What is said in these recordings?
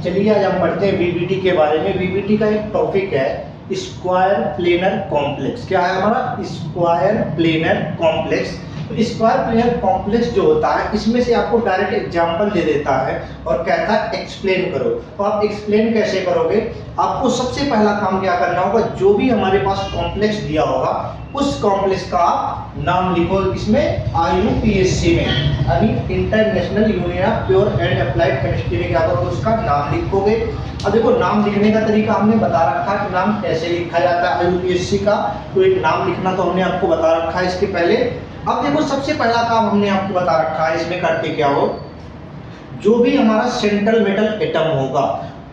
चलिए आज हम पढ़ते हैं वीबीटी के बारे में। वीबीटी का एक टॉपिक है स्क्वायर प्लेनर कॉम्प्लेक्स। क्या है हमारा? Square planar complex. तो स्क्वायर प्लेनर कॉम्प्लेक्स जो होता है इसमें से आपको डायरेक्ट एग्जांपल दे देता है और कहता है एक्सप्लेन करो। तो आप एक्सप्लेन कैसे करोगे? आपको सबसे पहला काम क्या करना होगा, जो भी हमारे पास कॉम्प्लेक्स दिया होगा उस कॉम्प्लेक्स का नाम लिखो। इसमें IUPAC में यानी international union of pure and applied chemistry में क्या करोगे, उसका नाम लिखोगे। अब देखो नाम लिखने का तरीका हमने बता रखा है कि नाम कैसे लिखा जाता है IUPAC का। तो एक नाम लिखना तो हमने आपको बता रखा है इसके पहले। अब देखो सबसे पहला काम हमने आपको बता रखा है, इसमें करते क्या हो, जो भी हमारा सेंट्रल मेटल एटम होगा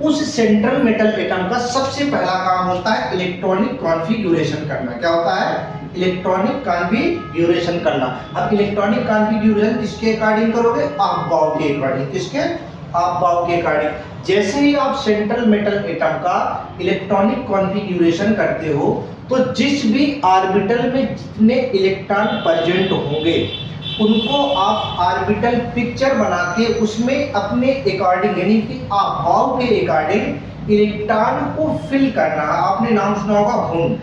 उस सेंट्रल मेटल एटम का सबसे पहला काम होता है इलेक्ट्रॉनिक कॉन्फ़िगरेशन करना। क्या होता है? इलेक्ट्रॉनिक कॉन्फ़िगरेशन करना। अब इलेक्ट्रॉनिक कॉन्फ़िगरेशन किसके अकॉर्डिंग करोगे? आपबाव के अकॉर्डिंग। किसके? आपबाव के अकॉर्डिंग। जैसे ही आप सेंट्रल मेटल एटम का इलेक्ट्रॉनिक कॉन्फ़िगरेशन करते हो तो जिस भी ऑर्बिटल में जितने इलेक्ट्रॉन प्रेजेंट होंगे उनको आप ऑर्बिटल पिक्चर बना के उसमें अपने अकॉर्डिंग यानी कि आपभाव के अकॉर्डिंग इलेक्ट्रॉन को फिल करना है। आपने नाम सुना होगा हुंड।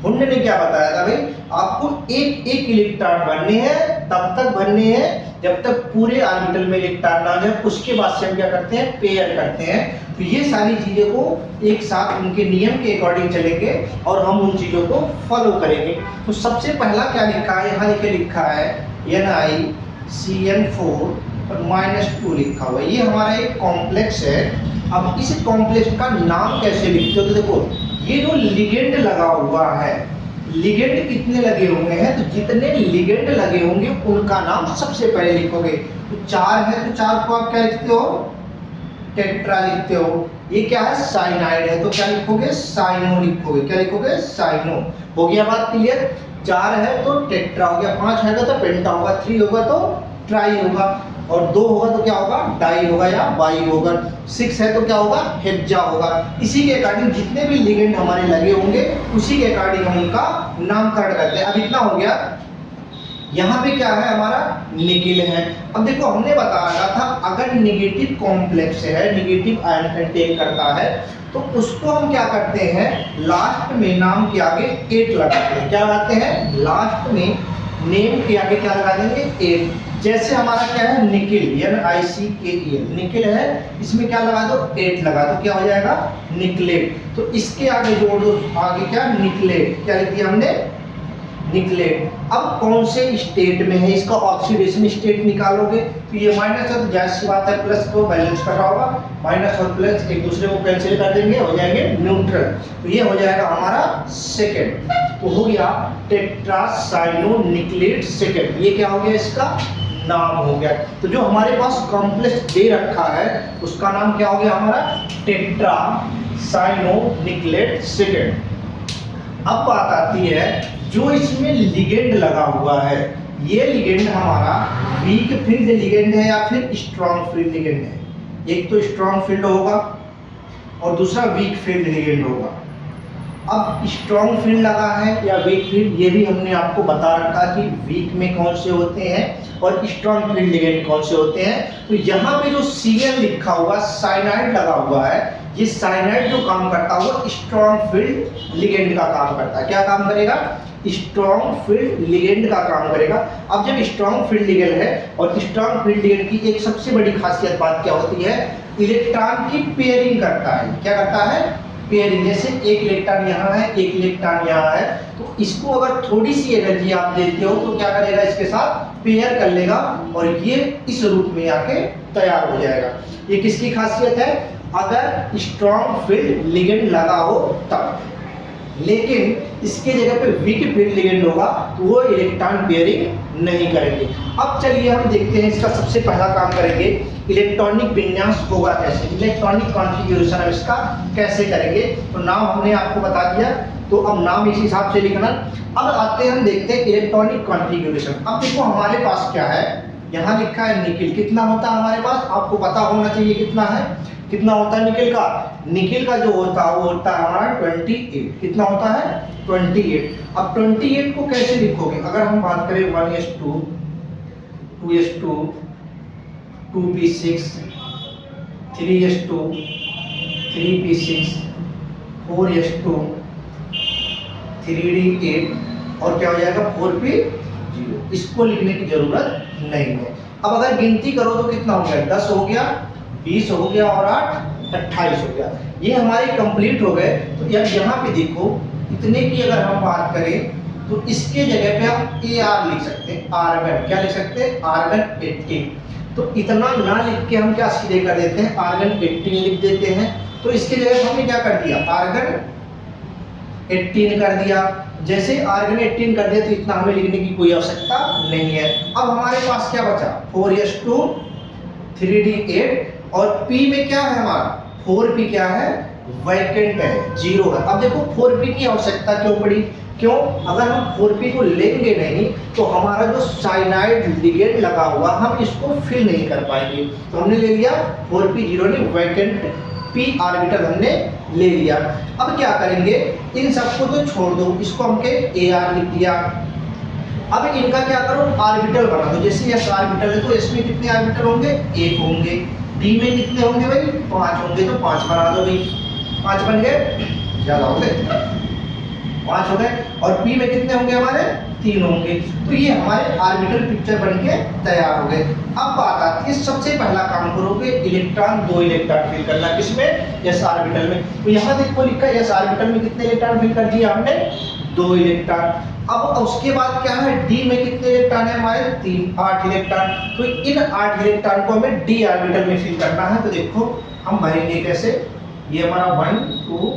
हुंड ने क्या बताया था भाई, आपको एक एक इलेक्ट्रॉन भरने हैं, तब तक भरने हैं जब तक पूरे ऑर्बिटल में इलेक्ट्रॉन ना जाए। उसके बाद से हम क्या करते हैं? पेयर करते हैं। तो ये सारी चीजें को एक साथ उनके नियम के अकॉर्डिंग चलेंगे और हम उन चीजों को फॉलो करेंगे। तो सबसे पहला क्या लिखा है, यहाँ लिखा है NiCN4 और -2 लिखा हुआ है। ये हमारा एक कॉम्प्लेक्स है। अब इस कॉम्प्लेक्स का नाम कैसे लिखते हो? तो देखो ये जो लिगेंड लगा हुआ है, लिगेंड कितने लगे होंगे हैं, तो जितने लिगेंड लगे होंगे उनका नाम सबसे पहले लिखोगे। तो 4 है तो 4 को आप क्या लिखते हो? टेट्रा लिखते हो। ये क्या है? साइनाइड है तो क्या लिखोगे? साइनो लिखोगे। क्या लिखोगे? साइनो। हो गया बात क्लियर? 4 है तो टेट्रा हो गया, 5 है तो पेंटा होगा, 3 होगा तो ट्राई होगा, और 2 होगा तो क्या होगा? डाई होगा या बाई होगा, 6 है तो क्या होगा? हेक्सा होगा। इसी के अकॉर्डिंग जितने भी लिगेंड हमारे लगे होंगे उसी के अकॉर्डिंग हम उनका नामकरण करते हैं। अब इतना हो गया। यहाँ पे क्या है हमारा? निकिल है। अब देखो हमने बताया था अगर निगेटिव कॉम्प्लेक्स है, निगेटिव आयन कंटेन करता है तो उसको हम क्या करते हैं? लास्ट में नाम के आगे 8 लगाते हैं। क्या लगाते हैं? लास्ट में नेम के आगे क्या लगा देंगे? 8। जैसे हमारा क्या है? निकिल NiCKEL निकिल है, इसमें क्या लगा दो? 8 लगा दो। क्या हो जाएगा? निकलेट। तो इसके आगे जोड़ दो, आगे क्या? निकलेट। क्या लिख दिया हमने? निकलेट। अब कौन से स्टेट में है? इसका ऑक्सीडेशन स्टेट निकालोगे तो ये माइनस है तो जाहिर सी बात है प्लस को बैलेंस कर रहा होगा, माइनस और प्लस एक दूसरे को कैंसिल कर देंगे, हो जाएंगे न्यूट्रल। तो ये हो जाएगा हमारा सेकेंड। तो हो गया टेट्रासाइनो निकलेट सेकेंड। ये क्या हो गया? इसका नाम हो गया। तो जो हमारे पास कॉम्प्लेक्स दे रखा है उसका नाम क्या हो गया हमारा? Tetracyano निकलेट second. अब बात आती है जो इसमें लिगेंड लगा हुआ है, ये लिगेंड हमारा वीक फील्ड लिगेंड है या फिर स्ट्रॉन्ग फील्ड लिगेंड है। एक तो स्ट्रॉन्ग फील्ड होगा और दूसरा वीक फील्ड लिगेंड होगा। अब स्ट्रॉन्ग फील्ड लगा है या वीक फील्ड, ये भी हमने आपको बता रखा कि वीक में कौन से होते हैं और स्ट्रॉन्ग फील्ड लिगेंड कौन से होते हैं। तो यहाँ पे जो CN लिखा हुआ साइनाइड लगा हुआ है, ये साइनाइड जो काम करता है वो स्ट्रॉन्ग फील्ड लिगेंड का काम करता है। क्या काम करेगा? स्ट्रॉन्ग फील्ड लिगेंड का काम करेगा। अब जब स्ट्रॉन्ग फील्ड लिगेंड है और स्ट्रॉन्ग फील्ड लिगेंड की एक सबसे बड़ी खासियत बात क्या होती है? इलेक्ट्रॉन की पेयरिंग करता है। क्या करता है? पेयरिंग। जैसे एक इलेक्ट्रॉन यहाँ है, एक इलेक्ट्रॉन यहाँ है, तो इसको अगर थोड़ी सी एनर्जी आप देते हो तो क्या करेगा? इसके साथ पेयर कर लेगा और ये इस रूप में आके तैयार हो जाएगा। ये किसकी खासियत है? अगर स्ट्रॉन्ग फील्ड लिगेंड लगा हो तब। लेकिन इसके जगह पे वीक फील्ड लिगेंड होगा तो वो इलेक्ट्रॉन पेयरिंग नहीं करेंगे। अब चलिए हम देखते हैं इसका सबसे पहला काम करेंगे इलेक्ट्रॉनिक विन्यास होगा कैसे, इलेक्ट्रॉनिक कॉन्फ़िगरेशन हम इसका कैसे करेंगे। तो नाम हमने आपको बता दिया, तो अब नाम इस हिसाब से लिखना। अब आते हैं हम देखते हैं इलेक्ट्रॉनिक कॉन्फ़िगरेशन। अब देखो हमारे पास क्या है, यहाँ लिखा है निकिल। कितना होता है हमारे पास? आपको पता होना चाहिए कितना है। कितना होता है निकिल का? निकिल का जो होता है वो होता है हमारा 28। कितना होता है? 28। अब 28 को कैसे लिखोगे? अगर हम बात करें 1s2 2s2 2p6 3s2 3p6 4s2 3d8 और क्या हो जाएगा 4p0। इसको लिखने की जरूरत नहीं है। अब अगर गिनती करो तो कितना हो गया, 10 हो गया, 20 हो गया और 8 28 हो गया। ये हमारे कंप्लीट हो गए। तो यार यहाँ पे देखो इतने की अगर हम बात करें तो इसके जगह पे हम AR लिख सकते हैं, आर्गन। क्या लिख सकते हैं, आर्गन 18। तो इतना ना लिख के हम क्या सीधे कर देते हैं, आर्गन 18 लिख देते हैं। तो इसके जगह हमने क्या कर दिया, आर्गन 18 कर दिया। जैसे आर्गन 18 कर दिया तो इतना हमें लिखने की कोई आवश्यकता नहीं है। अब हमारे पास क्या बचा, 4s2 3d8 और p में क्या है हमारा 4p क्या है, वैकेंट है, 0 है। अब देखो 4p की आवश्यकता क्यों पड़ी, क्यों, अगर हम 4p को लेंगे नहीं तो हमारा जो साइनाइड लिगेंड लगा हुआ हम इसको फिल नहीं कर पाएंगे। तो हमने ले लिया 4p0 ने वैकेंट p ऑर्बिटल हमने ले लिया। अब क्या करेंगे, इन सबको तो छोड़ दो, इसको हमके AR लिख दिया। अब इनका क्या करो, ऑर्बिटल बना दो। जैसे S ऑर्बिटल है तो S में कितने ऑर्बिटल होंगे, 1 होंगे। D में कितने होंगे भाई, 5 होंगे। तो 5 बना दो भाई, 5 बन गए, ज्यादा हो गए, 5 हो गए। और P में कितने होंगे हमारे, 3 होंगे। तो ये हमारे ऑर्बिटल पिक्चर बन के तैयार हो गए। अब बात आती है, सबसे पहला काम करोगे इलेक्ट्रॉन, 2 इलेक्ट्रॉन फिल करना, किसमें, S ऑर्बिटल में। तो यहाँ देखो लिखा है S ऑर्बिटल में कितने इलेक्ट्रॉन फिल कर दिए हमने, 2 इलेक्ट्रॉन। अब उसके बाद क्या है, D में कितने इलेक्ट्रॉन है हमारे, 3, 8 इलेक्ट्रॉन। तो इन 8 इलेक्ट्रॉन को हमें D ऑर्बिटल में फिल करना है। तो देखो हम भरेंगे कैसे, ये हमारा 1 2,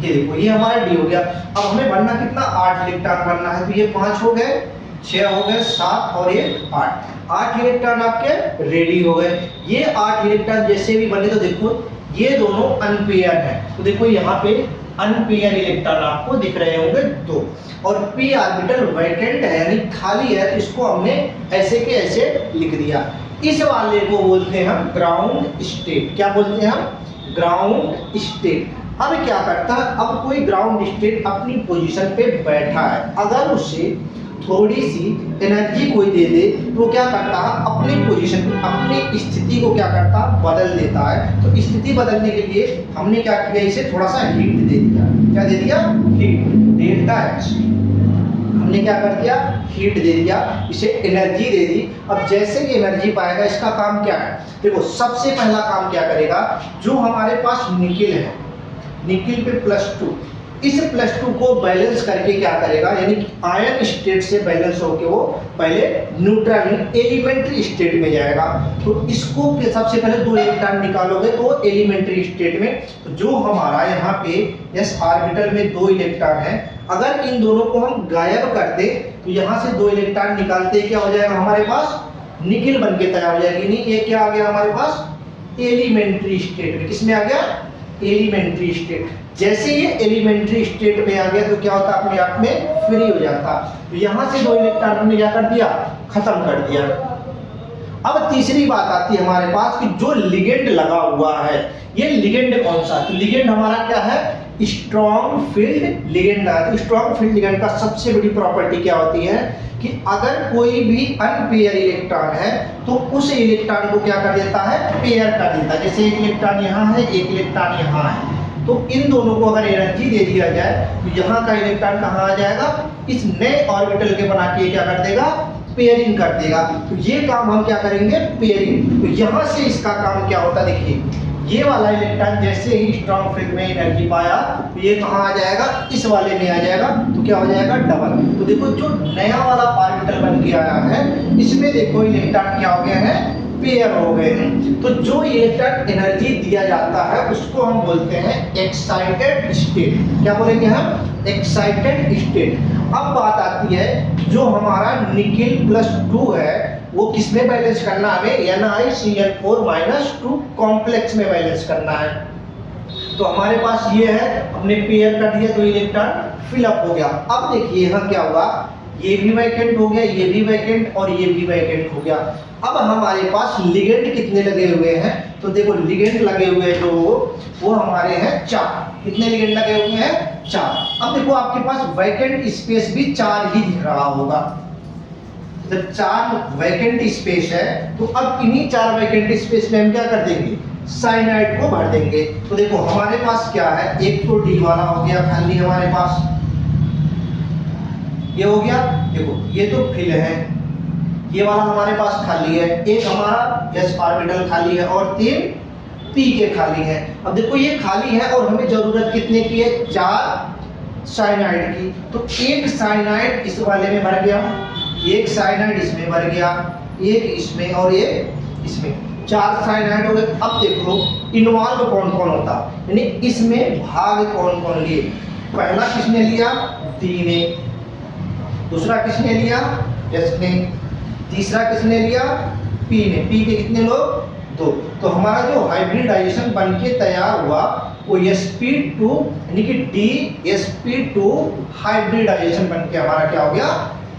ये देखो ये हमारा D हो गया। अब हमें बनना कितना, 8 इलेक्ट्रॉन बनना है। तो ये 5 हो गए, 6 हो गए, 7 और ये 8 इलेक्ट्रॉन आपके रेडी हो गए। ये 8 इलेक्ट्रॉन जैसे भी बने तो देखो ये दोनों अनपेयर हैं। तो देखो यहाँ पे अनपेयर इलेक्ट्रॉन आपको दिख रहे होंगे 2। और p ऑर्बिटल वैकेंट है यानी खाली है, तो इसको हमने ऐसे के ऐसे लिख दिया। इस वाले को बोलते हैं हम ग्राउंड स्टेट। क्या बोलते हैं हम, ग्राउंड स्टेट। अब क्या करता है, अब कोई ग्राउंड स्टेट अपनी पोजीशन पे बैठा है, अगर उसे थोड़ी सी एनर्जी कोई दे दे तो क्या करता है, अपनी पोजीशन अपनी स्थिति को क्या करता है, बदल देता है। तो स्थिति बदलने के लिए हमने क्या किया, इसे थोड़ा सा हीट दे दिया। क्या दे दिया, हीट, डेल्टा H। हमने क्या कर दिया, हीट दे दिया, इसे एनर्जी दे दी। अब जैसे ये एनर्जी पाएगा इसका काम क्या है, देखो सबसे पहला काम क्या करेगा, जो हमारे पास निकिल है, निकिल पे +2, इस +2 को बैलेंस करके क्या करेगा, यानी कि आयन स्टेट से बैलेंस होके वो पहले न्यूट्रल एलिमेंट्री स्टेट में जाएगा। तो इसको सबसे पहले 2 इलेक्ट्रॉन निकालोगे तो एलिमेंट्री स्टेट में, तो जो हमारा यहाँ पे s ऑर्बिटल में 2 इलेक्ट्रॉन है, अगर इन दोनों को हम गायब कर दे तो यहाँ से 2 इलेक्ट्रॉन निकालते क्या हो जाएगा, हमारे पास निकिल बन के तैयार हो जाएगी। नहीं, ये क्या आ गया हमारे पास एलिमेंट्री स्टेट में। किसमें आ गया, एलिमेंट्री स्टेट। जैसे ये एलिमेंट्री स्टेट में आ गया तो क्या होता है, अपने आप में फ्री हो जाता। तो यहाँ से 2 इलेक्ट्रॉन हमने क्या कर दिया, खत्म कर दिया। अब तीसरी बात आती है हमारे पास कि जो लिगेंड लगा हुआ है, ये लिगेंड कौन सा है, तो लिगेंड हमारा क्या है, स्ट्रॉन्ग फील्ड लिगेंड है। तो स्ट्रॉन्ग फील्ड लिगेंड का सबसे बड़ी प्रॉपर्टी क्या होती है कि अगर कोई भी अनपेयर इलेक्ट्रॉन है तो उस इलेक्ट्रॉन को क्या कर देता है, पेयर कर देता है। जैसे एक इलेक्ट्रॉन यहाँ है, एक इलेक्ट्रॉन यहाँ है, तो इन दोनों को अगर एनर्जी दे दिया जाए तो यहाँ का इलेक्ट्रॉन कहाँ आ जाएगा, इस नए ऑर्बिटल के बना के क्या कर देगा, पेयरिंग कर देगा। तो ये काम हम क्या करेंगे, पेयरिंग। तो यहाँ से इसका काम क्या होता है, देखिए ये वाला इलेक्ट्रॉन जैसे ही स्ट्रॉन्ग फील्ड में एनर्जी पाया तो ये कहाँ आ जाएगा, इस वाले में आ जाएगा। तो क्या हो जाएगा, डबल। तो देखो जो नया वाला ऑर्बिटल बन के आया है इसमें देखो इलेक्ट्रॉन क्या हो गए हैं, पेयर हो गए हैं। तो जो इलेक्ट्रॉन एनर्जी दिया जाता है उसको हम बोलते हैं एक्साइटेड स्टेट। क्या बोलेंगे हम, एक्साइटेड स्टेट। अब बात आती है जो हमारा निकिल +2 है वो किसमें बैलेंस करना है, हमें NiCl4 - 2 कॉम्प्लेक्स में बैलेंस करना है। तो हमारे पास ये है, हमने पेयर कर दिया, 2 इलेक्ट्रॉन फिल अप हो गया। अब देखिए यहाँ क्या होगा, ये भी वैकेंट हो गया, ये भी वैकेंट और ये भी वैकेंट हो गया। अब हमारे पास लिगेंड कितने लगे हुए हैं, तो देखो लिगेंड लगे हुए जो वो हमारे हैं 4। कितने लिगेंड लगे हुए हैं, 4। अब देखो आपके पास वैकेंट स्पेस भी 4 ही दिख रहा होगा। जब 4 वैकेंट स्पेस है तो अब इन्हीं 4 वैकेंट स्पेस में हम क्या कर देंगे, साइनाइड को भर देंगे। तो देखो हमारे पास क्या है, एक तो डी वाला हो गया खाली हमारे पास, ये हो गया, देखो ये तो फिल है, ये वाला हमारे पास खाली है, एक हमारा एस ऑर्बिटल खाली है और 3 पी के खाली है। अब देखो ये खाली है और हमें जरूरत कितने की है, 4 साइनाइड की। तो एक साइनाइड इस वाले में भर गया, एक साइनाइड इसमें भर गया, एक इसमें और एक इसमें, 4 साइनाइड हो गए। अब देखो इन्वॉल्व कौन कौन होता, यानी इसमें भाग कौन कौन लिए। पहला किसने लिया, डी ने, दूसरा किसने लिया, एस ने, तीसरा किसने लिया, पी ने। पी के कितने लोग, 2। तो हमारा जो हाइब्रिडाइजेशन बनके तैयार हुआ वो sp2 यानी कि DsP2 हाइब्रिडाइजेशन बनके हमारा क्या हो गया,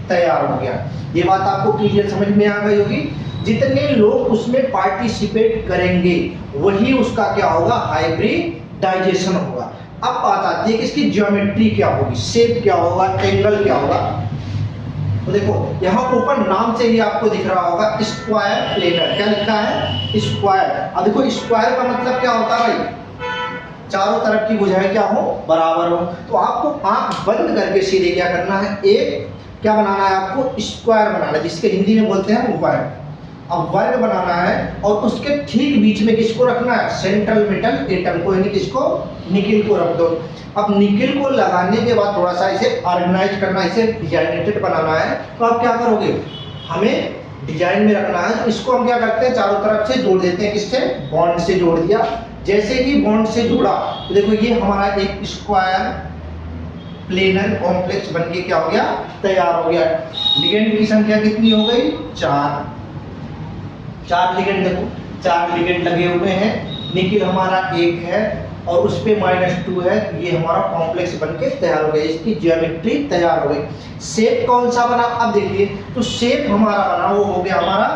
तैयार हो गया। ये बात आपको क्लियर समझ में आ गई होगी। जितने लोग उसमें पार्टिसिपेट करेंगे वही उसका क्या होगा, हाइब्रिडाइजेशन होगा। अब बात आती है कि इसकी ज्योमेट्री क्या होगी, शेप क्या होगा, एंगल क्या होगा। तो देखो यहाँ ऊपर नाम से ही आपको दिख रहा होगा स्क्वायर प्लेनर, क्या लिखा है, स्क्वायर। अब देखो स्क्वायर का मतलब क्या होता है भाई, चारों तरफ की भुजाएं क्या हो, बराबर हो। तो आपको आंख बंद करके सीधे क्या करना है, एक क्या बनाना है आपको, स्क्वायर बनाना है, जिसके हिंदी में बोलते हैं वर्ग। अब वर्ग बनाना है और उसके ठीक बीच में किसको रखना है, सेंट्रल मेटल एटम को, यानी किसको, निकिल को रख दो। अब निकिल को लगाने के बाद थोड़ा सा इसे ऑर्गेनाइज करना, इसे डिजाइनेटेड बनाना है। तो आप क्या करोगे, हमें डिजाइन में रखना है, तो इसको हम क्या करते हैं, चारों तरफ से जोड़ देते हैं, किससे, बॉन्ड से जोड़ दिया। जैसे ही बॉन्ड से जुड़ा तो देखो ये हमारा एक स्क्वायर प्लेनर कॉम्प्लेक्स बनके क्या हो गया, तैयार हो गया। लिगेंड की संख्या कितनी हो गई, 4 लिगेंड, देखो 4 लिगेंड लगे हुए हैं। निकिल हमारा 1 है और उस पे -2 है, ये हमारा कॉम्प्लेक्स बनके तैयार हो गया, इसकी ज्योमेट्री तैयार हो गई। शेप कौन सा बना, अब देखिए तो शेप हमारा बना वो हो गया हमारा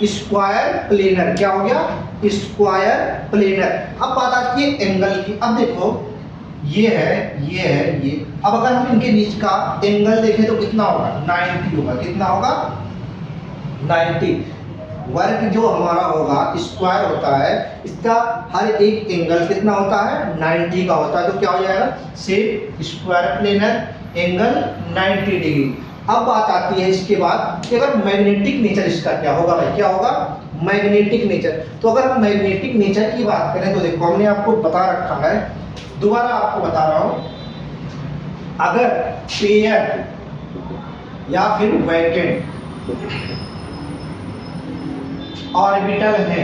स्क्वायर प्लेनर, क्या हो गया, स्क्वायर प्लेनर। अब बात आती है एंगल की। अब देखो ये है, ये है, ये, अब अगर हम इनके बीच का एंगल देखें तो कितना होगा, 90 होगा। कितना होगा, 90। वर्ग जो हमारा होगा स्क्वायर होता है, इसका हर एक एंगल कितना होता है, 90 का होता है। तो क्या हो जाएगा, shape square planar, angle 90 degree. अब बात आती है इसके बाद कि अगर मैग्नेटिक नेचर इसका क्या होगा भाई, क्या होगा, मैग्नेटिक नेचर। तो अगर हम मैग्नेटिक नेचर की बात करें तो देखो हमने आपको बता रखा है, दोबारा आपको बता रहा हूं, अगर पेयर या फिर वैकेंट ऑर्बिटल है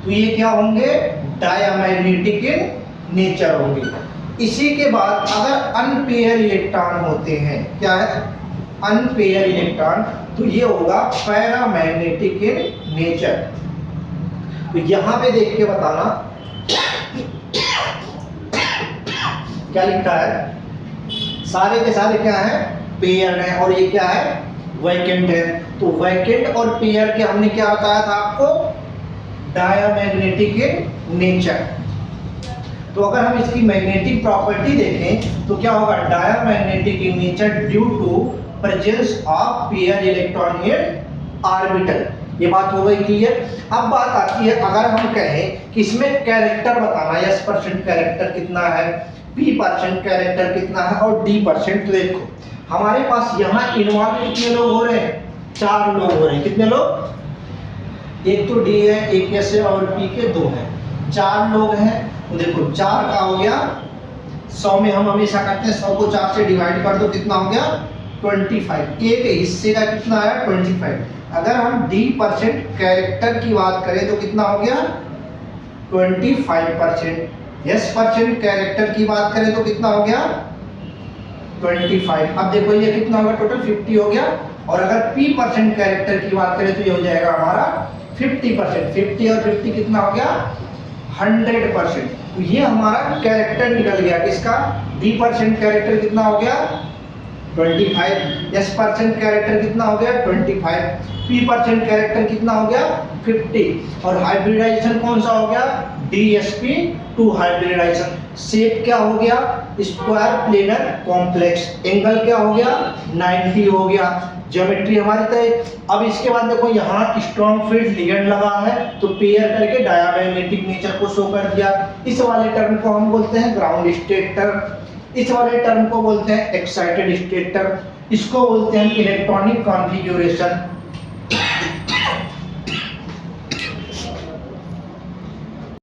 तो ये क्या होंगे, डायमैग्नेटिक नेचर होंगे। इसी के बाद अगर अनपेयर इलेक्ट्रॉन होते हैं, क्या है, अनपेयर इलेक्ट्रॉन, तो ये होगा पैरामैग्नेटिक नेचर। तो यहां पे देख के बताना क्या लिखा है, सारे के सारे क्या है, पेयर है, और ये क्या है, वैकेंट है। तो वैकेंट और पेयर के हमने क्या बताया था आपको, डायमैग्नेटिक नेचर। तो अगर हम इसकी मैग्नेटिक प्रॉपर्टी देखें तो क्या होगा, diamagnetic nature due to presence of pair electron in orbital. ये बात हो गई क्लियर। अब बात आती है, अगर हम कहें कि इसमें कैरेक्टर बताना, S% कैरेक्टर कितना है, P% कैरेक्टर कितना है और D%। तो देखो हमारे पास यहाँ इन्वॉल्व कितने लोग हो रहे हैं, 4 लोग हो रहे हैं। कितने लोग, एक तो D है, एक S है और P के 2 हैं, 4 लोग हैं। तो देखो 4 का हो गया, 100 में हम हमेशा करते हैं 100 को 4 से डिवाइड कर दो, कितना हो गया, 25। एक हिस्से का कितना आया, 25। अगर हम D% कैरेक्टर की बात करें तो कितना हो गया, 25%। S% कैरेक्टर की बात करें तो कितना हो गया, 25। अब देखो ये कितना होगा, टोटल 50 हो गया। और अगर P% कैरेक्टर की बात करें तो ये हो जाएगा हमारा 50%। 50 और 50 कितना हो गया, 100%। तो ये हमारा कैरेक्टर निकल गया किसका, D% कैरेक्टर कितना हो गया, 25। S% कैरेक्टर कितना हो गया, 25। P% कैरेक्टर कितना हो गया, 50। और हाइब्रिडाइजेशन कौन सा हो गया, DsP2 हाइब्रिडाइजेशन। शेप क्या हो गया, स्क्वायर प्लेनर कॉम्प्लेक्स। एंगल क्या हो गया, 90 हो गया। ज्योमेट्री हमारी तय। अब इसके बाद देखो यहाँ स्ट्रॉन्ग फील्ड लिगेंड लगा है तो पेयर करके डायमैग्नेटिक नेचर को शो कर दिया। इस वाले टर्म को हम बोलते हैं ग्राउंड स्टेट टर्म, इस वाले टर्म को बोलते हैं एक्साइटेड स्टेट टर्म, इसको बोलते हैं इलेक्ट्रॉनिक कॉन्फ़िगरेशन